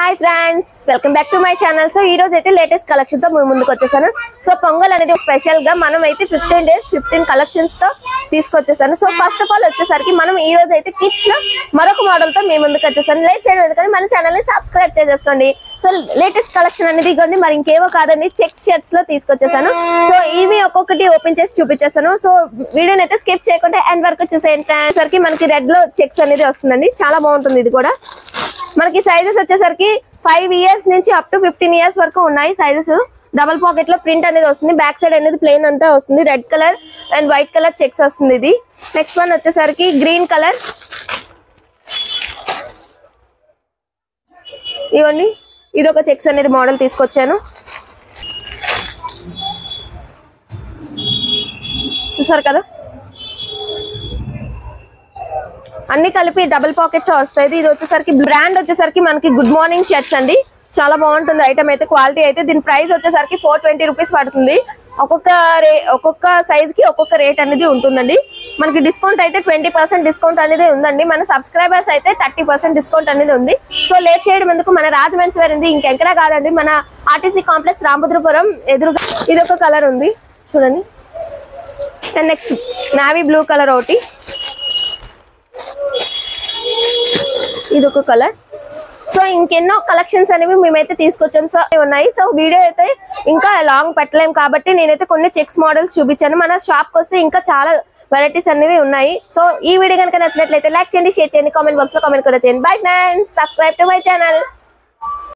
Hi friends, welcome back to my channel. So ఈ రోజు అయితే లేటెస్ట్ కలెక్షన్ తో ముందుకు వచ్చేసాను. సో పొంగల్ అనేది స్పెషల్ గా మనం అయితే 15 days 15 కలెక్షన్స్ తో తీసుకొచ్చేసాను. సో ఫస్ట్ ఆఫ్ ఆల్ వచ్చేసరికి మనం ఈ రోజు అయితే కిడ్స్ లో మరొక మోడల్ తో మేము ముందుకు వచ్చేసాను. లేట్ చేయడం ఎందుకంటే మన ఛానల్ ని సబ్స్క్రైబ్ చేసేసుకోండి. సో లేటెస్ట్ కలెక్షన్ అనేది ఇవ్వండి, మరి ఇంకేవో కాదండి, చెక్స్ షర్ట్స్ లో తీసుకొచ్చేసాను. సో ఇవి ఒక్కొక్కటి ఓపెన్ చేసి చూపించేస్తాను. సో వీడియోని అయితే స్కిప్ చేయకుండా ఎండ్ వరకు చూసేయండి ఫ్రెండ్స్. సరికి మనకి రెడ్ లో చెక్స్ అనేది వస్తుందండి, చాలా బాగుంటుంది. ఇది కూడా మనకి సైజెస్ వచ్చేసరికి 5 years నుంచి అప్ టు 15 years వరకు ఉన్నాయి సైజెస్. డబుల్ పాకెట్ లో ప్రింట్ అనేది వస్తుంది, బ్యాక్ సైడ్ అనేది ప్లెయిన్ అంతా వస్తుంది. Red colour and white colour checks వస్తుంది. ఇది నెక్స్ట్ వన్ వచ్చేసరికి గ్రీన్ కలర్. ఇవ్వండి, ఇది ఒక చెక్స్ అనేది మోడల్ తీసుకొచ్చాను. చూసారు కదా, అన్ని కలిపి డబుల్ పాకెట్స్ వస్తాయి. ఇది వచ్చేసరికి బ్రాండ్ వచ్చేసరికి మనకి గుడ్ మార్నింగ్ షర్ట్స్ అండి, చాలా బాగుంటుంది ఐటమ్ అయితే. క్వాలిటీ అయితే దీని ప్రైస్ వచ్చేసరికి 420 రూపీస్ పడుతుంది. ఒక్కొక్క సైజ్ కి ఒక్కొక్క రేట్ అనేది ఉంటుందండి. మనకి డిస్కౌంట్ అయితే 20% డిస్కౌంట్ అనేది ఉందండి. మన సబ్స్క్రైబర్స్ అయితే 30% డిస్కౌంట్ అనేది ఉంది. సో లేట్ చేయడం ఎందుకు, మన రాజ్ మెన్స్ వేర్ ఉంది, ఇంకెక్కడా కాదండి, మన ఆర్టీసీ కాంప్లెక్స్ రాంభద్రపురం ఎదురుగా. ఇది ఒక కలర్ ఉంది చూడండి. And next navy blue colour ఒకటి, ఇది ఒక కలర్. సో ఇంకెన్నో కలెక్షన్స్ అనేవి మేమైతే తీసుకొచ్చాం. సో ఉన్నాయి. సో వీడియో అయితే ఇంకా లాంగ్ పెట్టలేం కాబట్టి నేనైతే కొన్ని చెక్స్ మోడల్స్ చూపించాను. మన షాప్ కి వస్తే ఇంకా చాలా వెరైటీస్ అనేవి ఉన్నాయి. సో ఈ వీడియో కనుక నచ్చినట్లయితే లైక్ చేయండి, షేర్ చేయండి, కామెంట్ బాక్స్ లో కామెంట్ కూడా చేయండి. Bye friends, subscribe to my channel.